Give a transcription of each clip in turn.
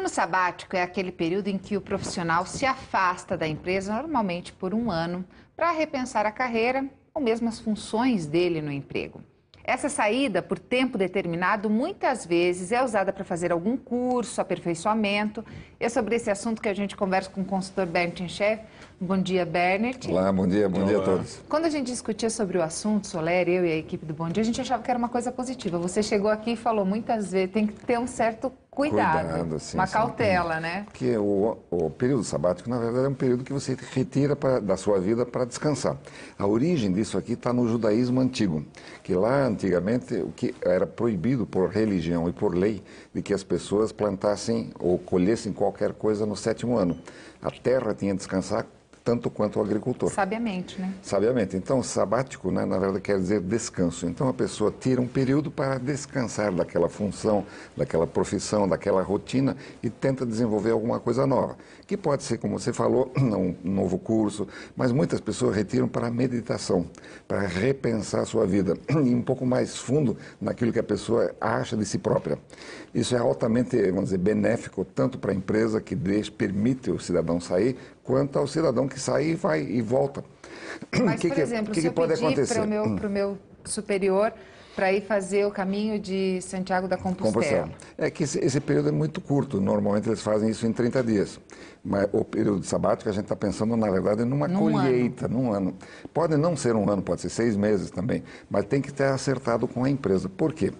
ano sabático é aquele período em que o profissional se afasta da empresa, normalmente por um ano, para repensar a carreira ou mesmo as funções dele no emprego. Essa saída por tempo determinado muitas vezes é usada para fazer algum curso, aperfeiçoamento. É sobre esse assunto que a gente conversa com o consultor Bernard Scheff. Bom dia, Bernard. Olá, bom dia a todos. Quando a gente discutia sobre o assunto, Soler, eu e a equipe do Bom Dia, a gente achava que era uma coisa positiva. Você chegou aqui e falou muitas vezes, tem que ter um certo cuidado, sim, uma sim. cautela, né? Porque o período sabático, na verdade, é um período que você retira da sua vida para descansar. A origem disso aqui está no judaísmo antigo, que lá antigamente o que era proibido por religião e por lei de que as pessoas plantassem ou colhessem qualquer coisa no 7º ano. A terra tinha que descansar tanto quanto o agricultor. Sabiamente, né? Sabiamente. Então, sabático, né, na verdade, quer dizer descanso. Então, a pessoa tira um período para descansar daquela função, daquela profissão, daquela rotina e tenta desenvolver alguma coisa nova. Que pode ser, como você falou, um novo curso, mas muitas pessoas retiram para a meditação, para repensar a sua vida e um pouco mais fundo naquilo que a pessoa acha de si própria. Isso é altamente, vamos dizer, benéfico tanto para a empresa que permite o cidadão sair, quanto ao cidadão que sai e vai e volta. Mas, por exemplo, se eu pedir para o meu superior para ir fazer o caminho de Santiago da Compostela. É que esse período é muito curto, normalmente eles fazem isso em 30 dias. Mas o período sabático a gente está pensando, na verdade, numa colheita, num ano. Pode não ser um ano, pode ser 6 meses também, mas tem que ter acertado com a empresa. Por quê?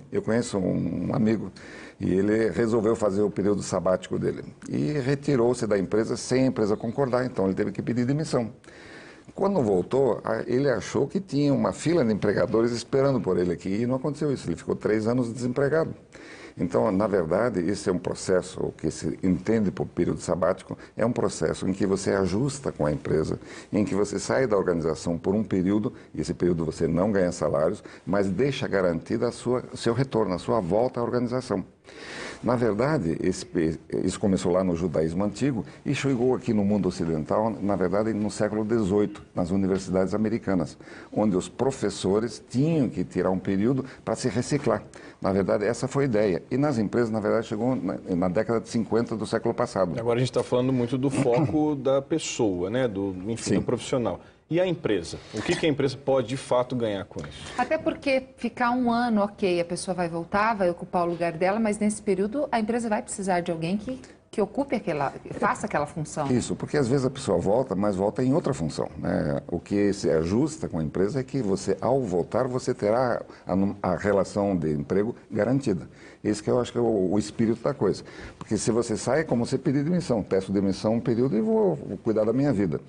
Eu conheço um amigo e ele resolveu fazer o período sabático dele e retirou-se da empresa sem a empresa concordar, então ele teve que pedir demissão. Quando voltou, ele achou que tinha uma fila de empregadores esperando por ele aqui e não aconteceu isso. Ele ficou 3 anos desempregado. Então, na verdade, esse é um processo, o que se entende por período sabático, é um processo em que você ajusta com a empresa, em que você sai da organização por um período, e esse período você não ganha salários, mas deixa garantida o seu retorno, a sua volta à organização. Na verdade, isso começou lá no judaísmo antigo e chegou aqui no mundo ocidental, na verdade, no século XVIII, nas universidades americanas, onde os professores tinham que tirar um período para se reciclar. Na verdade, essa foi a ideia. E nas empresas, na verdade, chegou na década de 50 do século passado. Agora a gente está falando muito do foco da pessoa, né? do profissional. E a empresa? O que a empresa pode, de fato, ganhar com isso? Até porque ficar um ano, ok, a pessoa vai voltar, vai ocupar o lugar dela, mas nesse período a empresa vai precisar de alguém que ocupe faça aquela função. Isso, porque às vezes a pessoa volta, mas volta em outra função, né? O que se ajusta com a empresa é que você, ao voltar, você terá a relação de emprego garantida. Esse que eu acho que é o espírito da coisa. Porque se você sai, é como você pedir demissão. Peço demissão um período e vou cuidar da minha vida.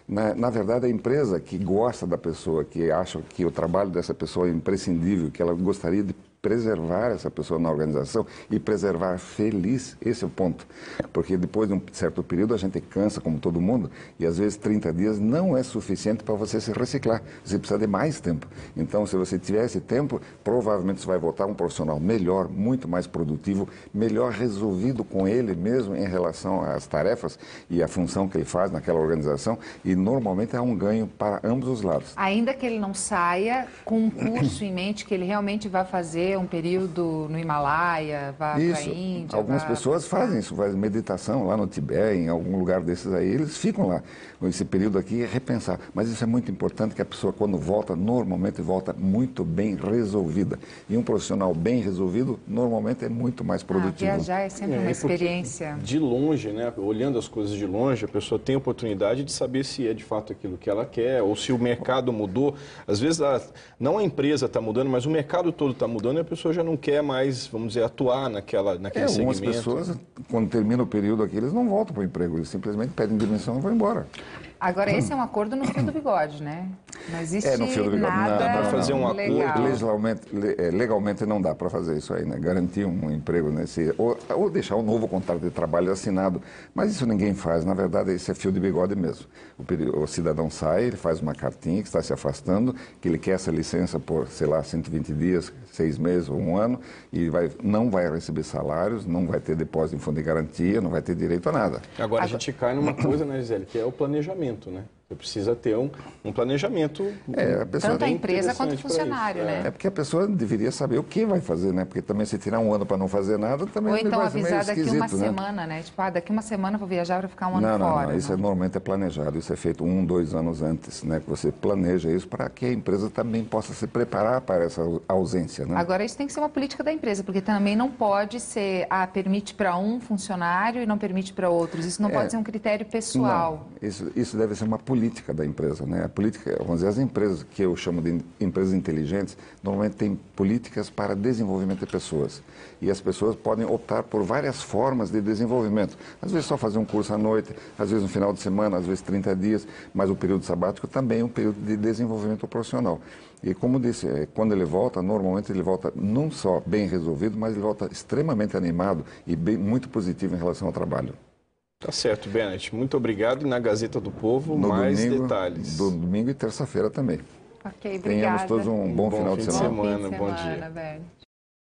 Na verdade, a empresa que gosta da pessoa, que acha que o trabalho dessa pessoa é imprescindível, que ela gostaria de preservar essa pessoa na organização e preservar feliz, esse é o ponto. Porque depois de um certo período a gente cansa, como todo mundo, e às vezes 30 dias não é suficiente para você se reciclar. Você precisa de mais tempo. Então, se você tiver esse tempo, provavelmente você vai voltar um profissional melhor, muito mais produtivo, melhor resolvido com ele mesmo em relação às tarefas e à função que ele faz naquela organização, e normalmente há um ganho para ambos os lados. Ainda que ele não saia com um curso em mente que ele realmente vai fazer um período no Himalaia, vá para a Índia. Algumas pessoas fazem isso, fazem meditação lá no Tibete, em algum lugar desses aí, eles ficam lá. Esse período aqui é repensar. Mas isso é muito importante, que a pessoa, quando volta, normalmente volta muito bem resolvida. E um profissional bem resolvido, normalmente é muito mais produtivo. Viajar é sempre uma experiência. De longe, né, olhando as coisas de longe, a pessoa tem a oportunidade de saber se é de fato aquilo que ela quer, ou se o mercado mudou. Às vezes, não a empresa está mudando, mas o mercado todo está mudando e a pessoa já não quer mais, vamos dizer, atuar naquele segmento. Algumas pessoas, quando termina o período aqui, eles não voltam para o emprego, eles simplesmente pedem demissão e vão embora. Agora, esse é um acordo no fio do bigode, né? Não existe no fio do bigode. nada Dá para fazer um acordo. Legalmente não dá para fazer isso aí, né? Garantir um emprego nesse... Ou deixar um novo contrato de trabalho assinado. Mas isso ninguém faz. Na verdade, isso é fio de bigode mesmo. O cidadão sai, ele faz uma cartinha que está se afastando, que ele quer essa licença por, sei lá, 120 dias, 6 meses ou um ano, e não vai receber salários, não vai ter depósito em fundo de garantia, não vai ter direito a nada. Agora a gente cai numa coisa, né, Gisele, que é o planejamento, né? Você precisa ter um planejamento. Tanto a empresa quanto o funcionário, né? É porque a pessoa deveria saber o que vai fazer, né? Porque também se tirar um ano para não fazer nada, também Ou então vai ser meio avisar daqui uma né? semana, né? Tipo, daqui uma semana eu vou viajar para ficar um ano fora. Não, isso normalmente é planejado, isso é feito 1, 2 anos antes, né? Que você planeja isso para que a empresa também possa se preparar para essa ausência, né? Agora, isso tem que ser uma política da empresa, porque também não pode ser, permite para um funcionário e não permite para outros. Isso não pode ser um critério pessoal. Não, isso deve ser uma política da empresa, né? A política, vamos dizer, as empresas que eu chamo de empresas inteligentes, normalmente têm políticas para desenvolvimento de pessoas. E as pessoas podem optar por várias formas de desenvolvimento. Às vezes só fazer um curso à noite, às vezes no final de semana, às vezes 30 dias, mas o período sabático também é um período de desenvolvimento profissional. E como disse, quando ele volta, normalmente ele volta não só bem resolvido, mas ele volta extremamente animado e muito positivo em relação ao trabalho. Tá certo, Bennett. Muito obrigado. E na Gazeta do Povo, mais detalhes. Domingo e terça-feira também. Ok, obrigada. Tenhamos todos um bom final de semana. Bom dia. Bennett.